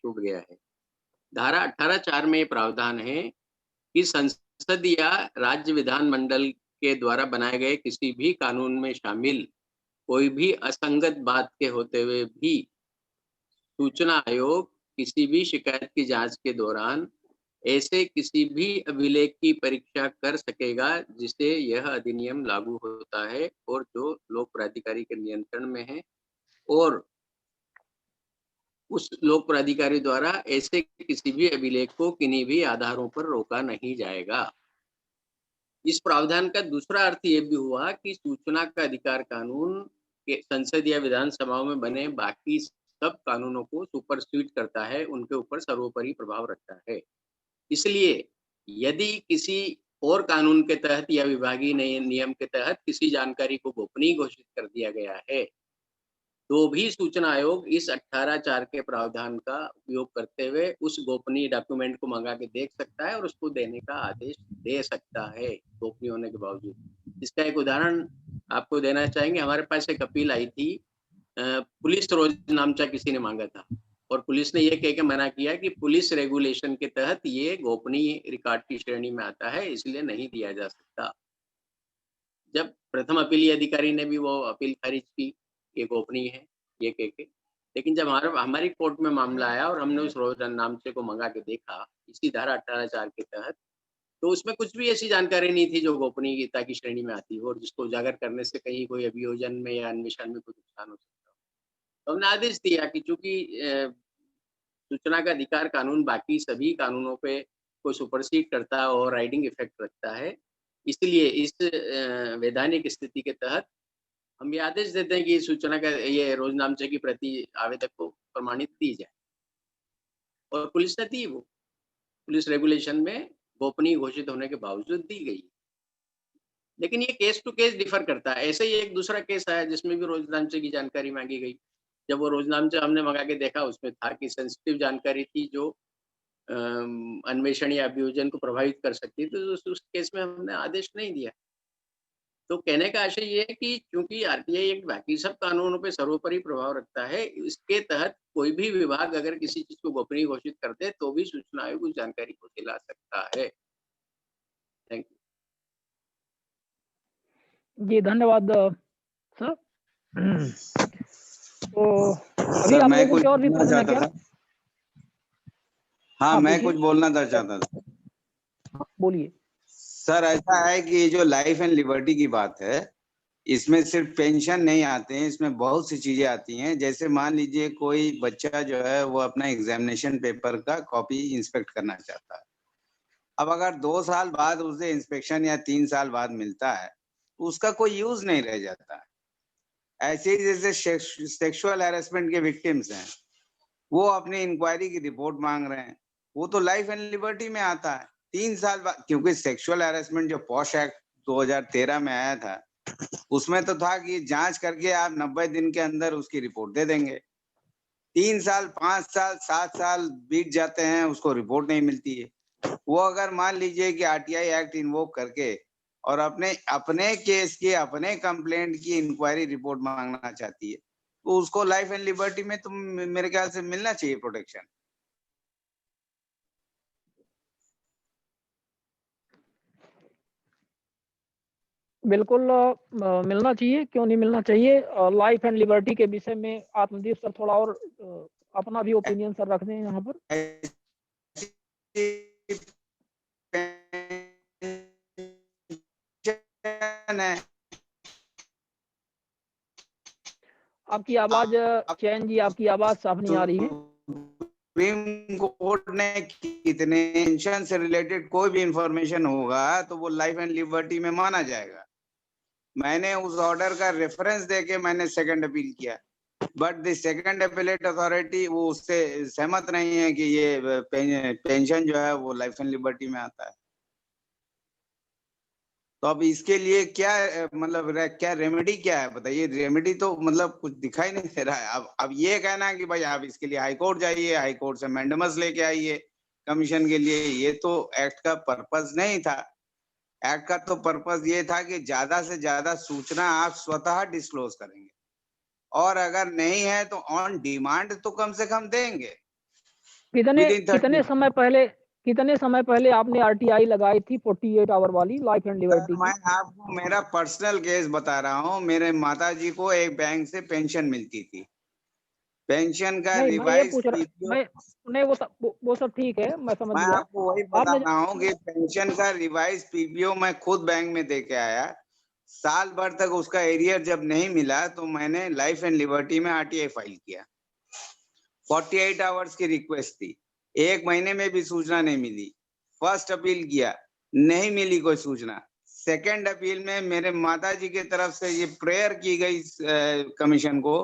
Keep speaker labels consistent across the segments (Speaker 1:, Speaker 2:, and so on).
Speaker 1: टूट गया है। धारा 18(4) में प्रावधान है कि संसद या राज्य विधानमंडल के द्वारा बनाए गए किसी भी कानून में शामिल कोई भी असंगत बात के होते हुए भी सूचना आयोग किसी भी शिकायत की जांच के दौरान ऐसे किसी भी अभिलेख की परीक्षा कर सकेगा जिसे यह अधिनियम लागू होता है और जो लोक प्राधिकारी के नियंत्रण में है, और उस लोक प्राधिकारी द्वारा ऐसे किसी भी अभिलेख को किन्हीं भी आधारों पर रोका नहीं जाएगा। इस प्रावधान का दूसरा अर्थ ये भी हुआ कि सूचना का अधिकार कानून के संसद या विधानसभाओं में बने बाकी सब कानूनों को सुपरसीड करता है, उनके ऊपर सर्वोपरि प्रभाव रखता है। इसलिए यदि किसी और कानून के तहत या विभागीय नियम के तहत किसी जानकारी को गोपनीय घोषित कर दिया गया है, तो भी सूचना आयोग इस 18(4) के प्रावधान का उपयोग करते हुए उस गोपनीय डॉक्यूमेंट को मंगा के देख सकता है और उसको देने का आदेश दे सकता है, गोपनीय होने के बावजूद। इसका एक उदाहरण आपको देना चाहेंगे। हमारे पास एक अपील आई थी, पुलिस रोजनामचा किसी ने मांगा था और पुलिस ने ये कह के मना किया कि पुलिस रेगुलेशन के तहत ये गोपनीय रिकॉर्ड की श्रेणी में आता है, इसलिए नहीं दिया जा सकता। जब प्रथम अपीलीय अधिकारी ने भी वो अपील खारिज की, ये गोपनीय है ये कह के, लेकिन जब हमारी कोर्ट में मामला आया और हमने उस रोजनामचे को मंगा के देखा इसी धारा 18(4) के तहत, तो उसमें कुछ भी ऐसी जानकारी नहीं थी जो गोपनीयता की श्रेणी में आती हो और जिसको उजागर करने से कहीं कोई अभियोजन में या अन्वेषण में कोई नुकसान हो सकता हो। तो हमने आदेश दिया कि चूंकि सूचना का अधिकार कानून बाकी सभी कानूनों पे को सुपरसीड करता है और राइडिंग इफेक्ट रखता है, इसलिए इस वैधानिक स्थिति के तहत हम ये आदेश देते हैं कि सूचना का ये रोजनामचे की प्रति आवेदक को प्रमाणित दी जाए, और पुलिस ने दी। वो पुलिस रेगुलेशन में गोपनीय घोषित होने के बावजूद दी गई। लेकिन ये केस टू केस डिफर करता है। ऐसे ही एक दूसरा केस आया जिसमें भी रोजनामचे की जानकारी मांगी गई। जब वो रोजनामचा हमने मंगा के देखा, उसमें था कि सेंसिटिव जानकारी थी जो अन्वेषण या अभियोजन को प्रभावित कर सकती है, तो उस केस में हमने आदेश नहीं दिया। तो कहने का आशय ये है कि चूंकि आरटीआई एक्ट बाकी सब कानूनों पे सर्वोपरि प्रभाव रखता है, इसके तहत कोई भी विभाग अगर किसी चीज को गोपनीय घोषित कर दे तो भी सूचना आयोग उस जानकारी को दिला सकता है। Thank you.
Speaker 2: जी धन्यवाद सर। तो अभी
Speaker 3: सर
Speaker 2: आप
Speaker 3: मैं
Speaker 2: लोगों
Speaker 3: कुछ
Speaker 2: के और भी
Speaker 3: बोलना
Speaker 2: प्रश्न है
Speaker 3: चाहता
Speaker 2: क्या?
Speaker 3: था। हाँ, मैं
Speaker 2: पूछिए।
Speaker 3: कुछ बोलना चाहता था।
Speaker 2: बोलिए।
Speaker 3: सर ऐसा है कि जो लाइफ एंड लिबर्टी की बात है, इसमें सिर्फ पेंशन नहीं आते हैं, इसमें बहुत सी चीजें आती हैं। जैसे मान लीजिए कोई बच्चा जो है वो अपना एग्जामिनेशन पेपर का कॉपी इंस्पेक्ट करना चाहता है। अब अगर 2 साल बाद उसे इंस्पेक्शन या 3 साल बाद मिलता है तो उसका कोई यूज नहीं रह जाता है। ऐसे ही जैसे सेक्सुअल हैरेसमेंट के विक्टिम्स हैं, वो अपनी इंक्वायरी की रिपोर्ट मांग रहे हैं, वो तो लाइफ एंड लिबर्टी में आता है 3 साल बाद, क्योंकि सेक्सुअल हैरेसमेंट जो पॉश एक्ट 2013 में आया था उसमें तो था कि जांच करके आप 90 दिन के अंदर उसकी रिपोर्ट दे देंगे। 3 साल, 5 साल, 7 साल बीत जाते हैं, उसको रिपोर्ट नहीं मिलती है। वो अगर मान लीजिए कि आरटीआई एक्ट इन्वोक करके और अपने केस की, अपने कंप्लेंट की इंक्वायरी रिपोर्ट मांगना चाहती है तो उसको लाइफ एंड लिबर्टी में तो मेरे ख्याल से मिलना चाहिए प्रोटेक्शन।
Speaker 2: बिल्कुल मिलना चाहिए, क्यों नहीं मिलना चाहिए। लाइफ एंड लिबर्टी के विषय में आत्मदीप सर थोड़ा और अपना भी ओपिनियन सर रख दें यहाँ पर। आपकी आवाज चैन जी, आपकी आवाज साफ नहीं आ रही है।
Speaker 3: सुप्रीम कोर्ट ने कितने पेंशन से रिलेटेड कोई भी इंफॉर्मेशन होगा तो वो लाइफ एंड लिबर्टी में माना जाएगा। मैंने उस ऑर्डर का रेफरेंस देके मैंने सेकंड अपील किया, but the second appellate authority वो उससे सहमत नहीं है कि ये पेंशन जो है वो लाइफ एंड लिबर्टी में आता है। तो अब इसके लिए क्या मतलब क्या रेमेडी क्या है बताइए? रेमेडी तो मतलब कुछ दिखाई नहीं दे रहा है। अब ये कहना है कि भाई आप इसके लिए हाई कोर्ट जाइए, हाई कोर्ट से मैंडेमस लेके आइए कमीशन के लिए, ये तो एक्ट का पर्पस नहीं था। एक्ट का तो पर्पस ये था कि ज्यादा से ज्यादा सूचना आप स्वतः डिस्क्लोज करेंगे, और अगर नहीं है तो ऑन डिमांड तो कम से कम देंगे।
Speaker 2: कितने समय पहले आपने आरटीआई लगाई थी 48 आवर वाली लाइफ एंड लिबर्टी
Speaker 3: मैं
Speaker 2: की?
Speaker 3: आपको मेरा पर्सनल केस बता रहा हूँ। मेरे माताजी को एक बैंक से पेंशन मिलती थी। पेंशन का
Speaker 2: नहीं, मैं ये
Speaker 3: रिवाइज
Speaker 2: पूछ रहा
Speaker 3: पीपीओ,
Speaker 2: मैं नहीं, वो सब ठीक है, मैं समझ
Speaker 3: मैं
Speaker 2: गया।
Speaker 3: आपको वही बता
Speaker 2: आपने
Speaker 3: रहा हूँ कि पेंशन का रिवाइज पीपीओ मैं खुद बैंक में दे के आया। साल भर तक उसका एरियर जब नहीं मिला तो मैंने लाइफ एंड लिबर्टी में आरटीआई फाइल किया। 48 आवर्स की रिक्वेस्ट थी, 1 महीने में भी सूचना नहीं मिली। फर्स्ट अपील किया, नहीं मिली कोई सूचना। सेकंड अपील में मेरे माताजी की तरफ से ये प्रेयर की गई कमीशन को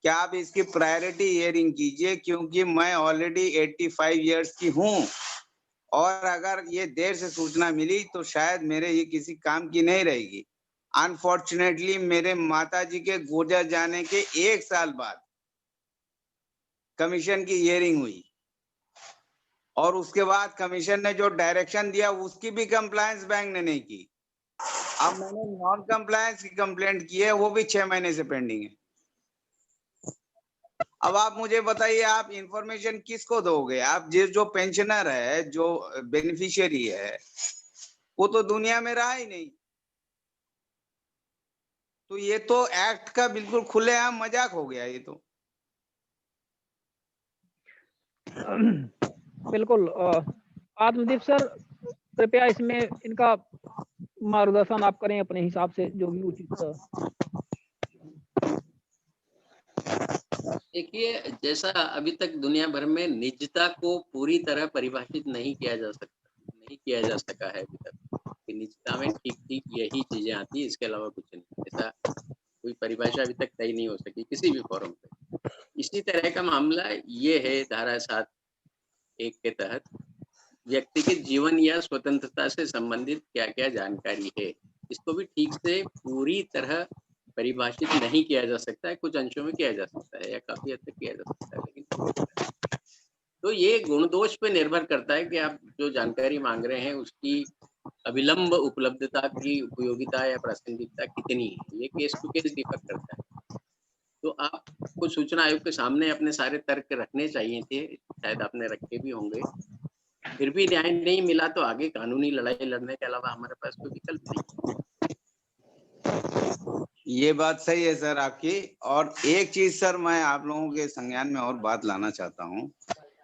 Speaker 3: कि आप इसकी प्रायोरिटी हियरिंग कीजिए, क्योंकि मैं ऑलरेडी 85 इयर्स की हूँ और अगर ये देर से सूचना मिली तो शायद मेरे ये किसी काम की नहीं रहेगी। अनफॉर्चुनेटली मेरे माताजी के गुजर जाने के 1 साल बाद कमीशन की हियरिंग हुई और उसके बाद कमीशन ने जो डायरेक्शन दिया उसकी भी कंप्लायंस बैंक ने नहीं की। अब मैंने नॉन कंप्लायंस की कंप्लेंट की है, वो भी 6 महीने से पेंडिंग है। अब आप मुझे बताइए, आप इंफॉर्मेशन किसको दोगे? आप जो पेंशनर है, जो बेनिफिशियरी है, वो तो दुनिया में रहा ही नहीं। तो ये तो एक्ट का बिल्कुल खुलेआम मजाक हो गया ये तो।
Speaker 2: बिल्कुल। आत्मदीप सर, कृपया इसमें इनका मार्गदर्शन आप करें अपने हिसाब से, जो भी उचित।
Speaker 1: देखिए, जैसा अभी तक दुनिया भर में निजता को पूरी तरह परिभाषित नहीं किया जा सका है अभी तक कि निजता में ठीक यही चीजें आती है, इसके अलावा कुछ नहीं। ऐसा कोई परिभाषा अभी तक तय नहीं हो सकी किसी भी फोरम पे। इसी तरह का मामला ये है धारा 7(1) के तहत व्यक्ति के जीवन या स्वतंत्रता से संबंधित क्या-क्या जानकारी है, इसको भी ठीक से पूरी तरह परिभाषित नहीं किया जा सकता है। कुछ अंशों में किया जा सकता है या काफी हद तक किया जा सकता है, लेकिन तो ये गुण दोष पे निर्भर करता है कि आप जो जानकारी मांग रहे हैं उसकी अविलंब उपलब्धता की उपयोगिता या प्रासंगिकता कितनी है, ये केस टू केस डिफर करता है। तो आपको सूचना आयोग के सामने अपने सारे तर्क रखने चाहिए थे, शायद आपने रखे भी होंगे। फिर भी न्याय नहीं मिला तो आगे कानूनी लड़ाई लड़ने के अलावा हमारे पास कोई विकल्प नहीं।
Speaker 3: ये बात सही है सर आपकी। और एक चीज सर मैं आप लोगों के संज्ञान में और बात लाना चाहता हूँ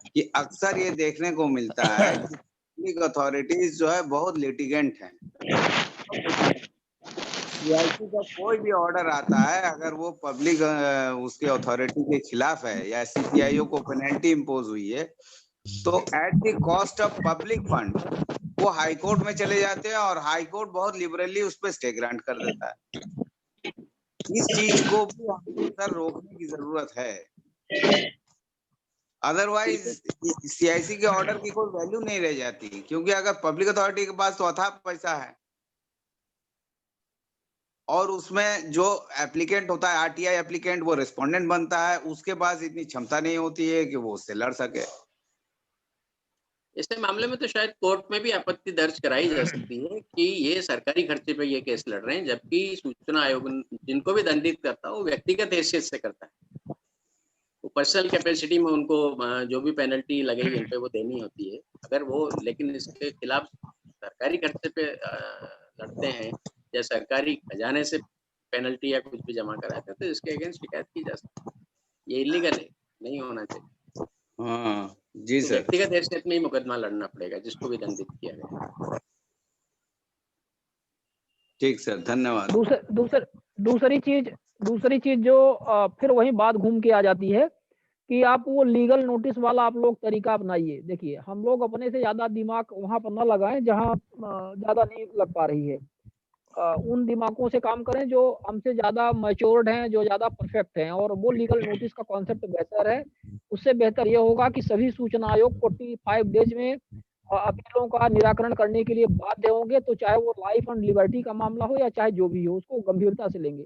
Speaker 3: कि अक्सर ये देखने को मिलता है कि पब्लिक अथॉरिटीज जो है बहुत लिटिगेंट हैं। सीआईसी का कोई भी ऑर्डर आता है, अगर वो पब्लिक उसके अथॉरिटी के खिलाफ है या सीपीआईओ को पेनल्टी इम्पोज हुई है, तो at the cost of public fund वो हाई कोर्ट में चले जाते हैं और हाई कोर्ट बहुत लिबरली उस पर स्टे ग्रांट कर देता है। इस चीज को भी हमको सर रोकने की जरूरत है, अदरवाइज सीआईसी के ऑर्डर की कोई वैल्यू नहीं रह जाती, क्योंकि अगर पब्लिक अथॉरिटी के पास तो अथाह पैसा है और उसमें जो एप्लीकेंट होता है आरटीआई एप्लीकेंट, वो रिस्पोंडेंट बनता है, उसके पास इतनी क्षमता नहीं होती है कि वो उससे लड़ सके।
Speaker 1: ऐसे मामले में तो शायद कोर्ट में भी आपत्ति दर्ज कराई जा सकती है कि ये सरकारी खर्चे पे ये केस लड़ रहे हैं, जबकि सूचना आयोग जिनको भी दंडित करता है वो व्यक्तिगत हैसियत से करता है। वो पर्सनल कैपेसिटी में उनको जो भी पेनल्टी लगेगी इन पे वो देनी होती है। अगर वो लेकिन इसके खिलाफ सरकारी खर्चे पे लड़ते हैं या सरकारी खजाने से पेनल्टी या कुछ भी जमा कराते हैं तो इसके अगेंस्ट शिकायत की जा सकती है। ये इलीगल है, नहीं होना चाहिए।
Speaker 3: हाँ जी
Speaker 1: तो
Speaker 3: सर।
Speaker 1: व्यक्तिगत हैसियत में ही मुकदमा लड़ना पड़ेगा जिसको भी दंडित किया गया।
Speaker 3: ठीक सर, धन्यवाद।
Speaker 2: दूसरी चीज जो फिर वही बात घूम के आ जाती है कि आप वो लीगल नोटिस वाला आप लोग तरीका अपनाइए। देखिए, हम लोग अपने से ज्यादा दिमाग वहां पर न लगाएं जहां ज्यादा नहीं लग पा रही है। उन दिमागों से काम करें जो हमसे ज्यादा मैच्योर्ड हैं, जो ज्यादा परफेक्ट हैं, और वो लीगल नोटिस का कॉन्सेप्ट बेहतर है। उससे बेहतर ये होगा कि सभी सूचना आयोग 45 डेज में अपीलों का निराकरण करने के लिए बाध्य होंगे। तो चाहे वो लाइफ एंड लिबर्टी का मामला हो या चाहे जो भी हो, उसको गंभीरता से लेंगे।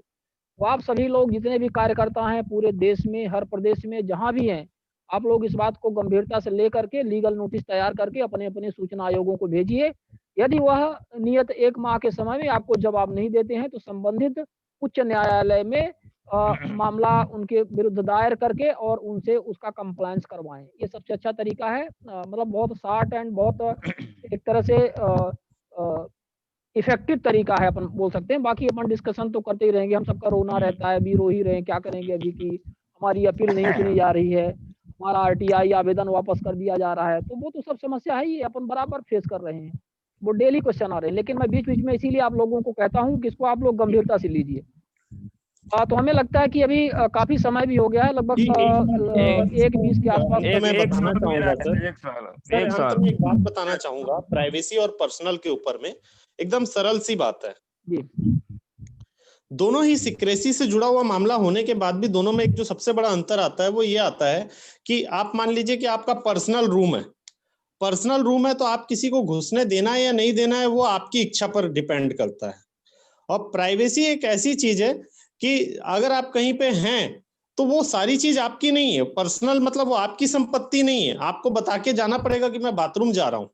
Speaker 2: तो आप सभी लोग जितने भी कार्यकर्ता हैं पूरे देश में, हर प्रदेश में जहां भी हैं, आप लोग इस बात को गंभीरता से लेकर के लीगल नोटिस तैयार करके अपने अपने सूचना आयोगों को भेजिए। यदि वह नियत 1 माह के समय में आपको जवाब नहीं देते हैं तो संबंधित उच्च न्यायालय में मामला उनके विरुद्ध दायर करके और उनसे उसका कंप्लायंस करवाएं। ये सबसे अच्छा तरीका है। मतलब बहुत शार्ट एंड बहुत एक तरह से इफेक्टिव तरीका है, अपन बोल सकते हैं। बाकी अपन डिस्कशन तो करते ही रहेंगे, हम सबका रोना रहता है, अभी रो ही रहे हैं, क्या करेंगे अभी की हमारी अपील नहीं सुनी जा रही है, हमारा आरटीआई आवेदन वापस कर दिया जा रहा है, तो वो तो सब समस्या है ही, अपन बराबर फेस कर रहे हैं, वो डेली क्वेश्चन आ रहे हैं। लेकिन मैं बीच बीच में इसीलिए आप लोगों को कहता हूँ कि इसको आप लोग गंभीरता से लीजिए। तो हमें लगता है कि अभी काफी समय भी हो गया है, लगभग 1:20 के आसपास।
Speaker 4: मैं बताना चाहूंगा सर,
Speaker 5: एक सवाल
Speaker 4: अंत में एक बात बताना चाहूंगा प्राइवेसी और पर्सनल के ऊपर में, एकदम सरल सी बात है
Speaker 2: जी।
Speaker 4: दोनों ही सिक्रेसी से जुड़ा हुआ मामला होने के बाद भी दोनों में एक जो सबसे बड़ा अंतर आता है वो ये आता है कि आप मान लीजिए कि आपका पर्सनल रूम है, पर्सनल रूम है तो आप किसी को घुसने देना है या नहीं देना है वो आपकी इच्छा पर डिपेंड करता है। और प्राइवेसी एक ऐसी चीज है कि अगर आप कहीं पे हैं तो वो सारी चीज आपकी नहीं है। पर्सनल मतलब वो आपकी संपत्ति नहीं है, आपको बता के जाना पड़ेगा कि मैं बाथरूम जा रहा हूं।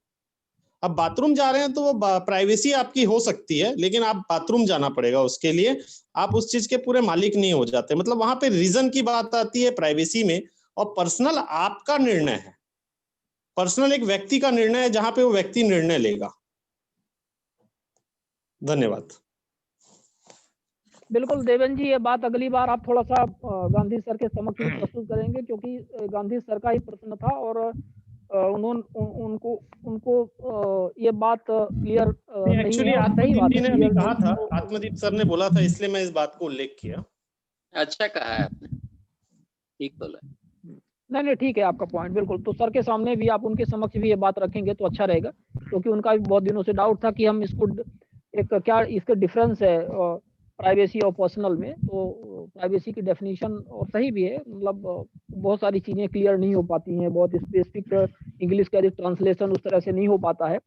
Speaker 4: अब बाथरूम जा रहे हैं तो वो प्राइवेसी आपकी हो सकती है, लेकिन आप बाथरूम जाना पड़ेगा उसके लिए, आप उस चीज के पूरे मालिक नहीं हो जाते। मतलब वहां पे रीजन की बात आती है प्राइवेसी में। और पर्सनल आपका निर्णय है, पर्सनल एक व्यक्ति का निर्णय है जहां पे वो व्यक्ति निर्णय लेगा। धन्यवाद।
Speaker 2: बिल्कुल देवेन जी, ये बात अगली बार आप थोड़ा सा गांधी सर के समक्ष में प्रस्तुत करेंगे, क्योंकि गांधी सर का ही प्रश्न था और उनको ये बात क्लियर
Speaker 4: एक्चुअली आत्मदीप जी ने अभी कहा था, आत्मदीप सर ने बोला था, इसलिए मैं इस बात को उल्लेख किया।
Speaker 1: अच्छा कहा है आपने, ठीक बोला।
Speaker 2: नहीं ठीक है आपका पॉइंट, बिल्कुल। तो सर के सामने भी आप उनके समक्ष भी ये बात रखेंगे तो अच्छा रहेगा, क्योंकि उनका भी बहुत दिनों से डाउट था कि हम इसको एक क्या इसका डिफरेंस है प्राइवेसी और पर्सनल में। तो प्राइवेसी की डेफिनेशन और सही भी है, मतलब बहुत सारी चीजें क्लियर नहीं हो पाती हैं, बहुत स्पेसिफिक इंग्लिश का ट्रांसलेशन उस तरह से नहीं हो पाता है,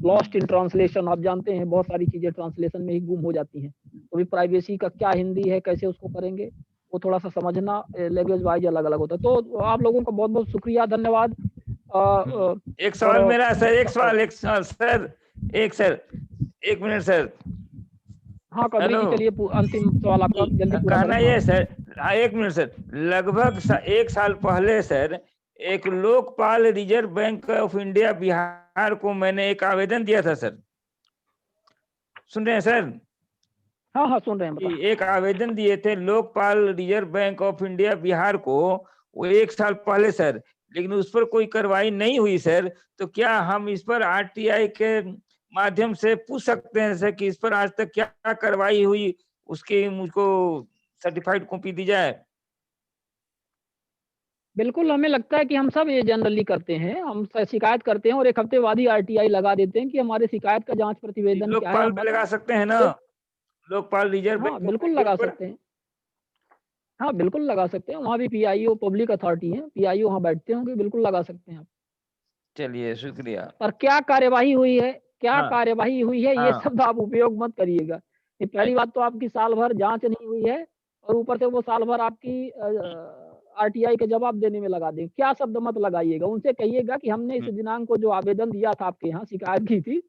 Speaker 2: लॉस्ट इन ट्रांसलेशन, आप जानते हैं बहुत सारी चीजें ट्रांसलेशन में ही गुम हो जाती हैं। तो भी प्राइवेसी का क्या हिंदी है, कैसे उसको करेंगे, वो थोड़ा सा समझना लैंग्वेज वाइज अलग अलग होता है। तो आप लोगों का बहुत बहुत शुक्रिया, धन्यवाद।
Speaker 5: एक सवाल मेरा सर, एक सवाल सर, एक मिनट सर।
Speaker 2: हाँ कदरी जी, चलिए अंतिम सवाल आपका जल्दी पूरा
Speaker 5: कहना ये सर, एक मिनट सर, लगभग 1 साल पहले सर एक Lokpal reserve bank of India Bihar को मैंने एक आवेदन दिया था सर, सुन रहे हैं सर?
Speaker 2: हाँ सुन रहे हैं।
Speaker 5: एक आवेदन दिए थे Lokpal reserve bank of India Bihar को, वो 1 साल पहले सर, लेकिन उस पर कोई कार्रवाई नहीं हुई सर। तो क्या हम इस पर आरटीआई के माध्यम से पूछ सकते हैं सर कि इस पर आज तक क्या कार्रवाई हुई, उसकी मुझको सर्टिफाइड कॉपी दी जाए?
Speaker 2: बिल्कुल, हमें लगता है कि हम सब ये जनरली करते हैं, हम शिकायत करते हैं और एक हफ्ते बाद ही आरटीआई लगा देते हैं कि हमारे शिकायत का जांच प्रतिवेदन क्या है।
Speaker 5: लोकपाल पे लगा सकते हैं ना, लोकपाल रिजर्व बैंक?
Speaker 2: हाँ बिल्कुल लगा सकते हैं, हाँ बिल्कुल लगा सकते हैं, वहाँ भी पीआईओ पब्लिक अथॉरिटी है, पीआईओ वहाँ बैठते होंगे, बिल्कुल लगा सकते हैं आप।
Speaker 5: चलिए शुक्रिया।
Speaker 2: पर क्या कार्यवाही हुई है, क्या कार्यवाही हुई है, ये शब्द आप उपयोग मत करिएगा। ये पहली बात तो आपकी साल भर जांच नहीं हुई है और ऊपर से वो साल भर आपकी आरटीआई के जवाब देने में लगा दें, क्या शब्द मत लगाइएगा। उनसे कहिएगा कि हमने इस दिनांक को जो आवेदन दिया था आपके यहाँ, शिकायत की थी,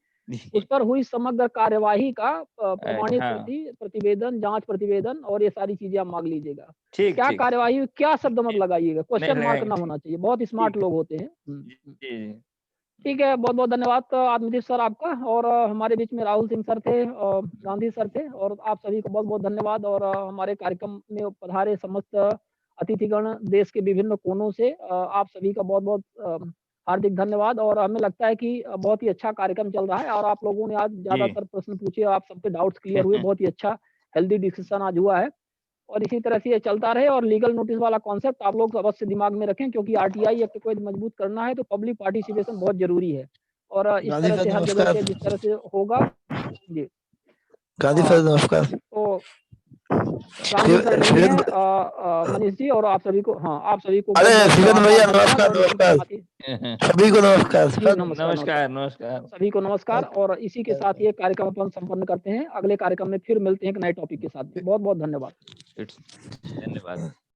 Speaker 2: उस पर हुई समग्र कार्यवाही का प्रमाणित प्रतिवेदन, जांच प्रतिवेदन और ये सारी चीजें आप मांग लीजिएगा। क्या कार्यवाही हुई, क्या शब्द मत लगाइएगा, क्वेश्चन मार्क ना होना चाहिए, बहुत स्मार्ट लोग होते हैं। ठीक है, बहुत बहुत धन्यवाद आत्मदीप सर आपका। और हमारे बीच में राहुल सिंह सर थे, गांधी सर थे, और आप सभी को बहुत बहुत धन्यवाद। और हमारे कार्यक्रम में पधारे समस्त अतिथिगण देश के विभिन्न कोनों से आप सभी का बहुत बहुत हार्दिक धन्यवाद। और हमें लगता है कि बहुत ही अच्छा कार्यक्रम चल रहा है और आप लोगों ने आज ज्यादातर प्रश्न पूछे, आप सबके डाउट्स क्लियर हुए, बहुत ही अच्छा हेल्दी डिस्कशन आज हुआ है और इसी तरह से ये चलता रहे। और लीगल नोटिस वाला कॉन्सेप्ट आप लोग अवश्य दिमाग में रखें, क्योंकि आरटीआई एक्ट को मजबूत करना है तो पब्लिक पार्टिसिपेशन बहुत जरूरी है। और इस तरह से हर जगह से जिस तरह से होगा जी।
Speaker 6: गांधी सर नमस्कार।
Speaker 2: तो गांधी सर नहीं है मनीष जी, और आप सभी को, हाँ आप सभी को
Speaker 6: अरे भैया नमस्कार, नमस्कार सभी को, नमस्कार
Speaker 5: नमस्कार नमस्कार
Speaker 2: सभी को नमस्कार। और इसी के साथ ये कार्यक्रम अपन संपन्न करते हैं, अगले कार्यक्रम में फिर मिलते हैं एक नए टॉपिक के साथ। बहुत बहुत धन्यवाद।
Speaker 5: धन्यवाद।